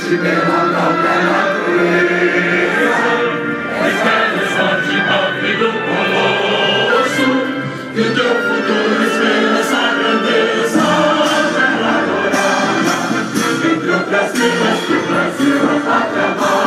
forte pela própria natureza. Escreve sorte golpe do colosso, e o teu futuro esperança a grandeza. Terra dourada, entre outras vilas que o Brasil a pátria amada.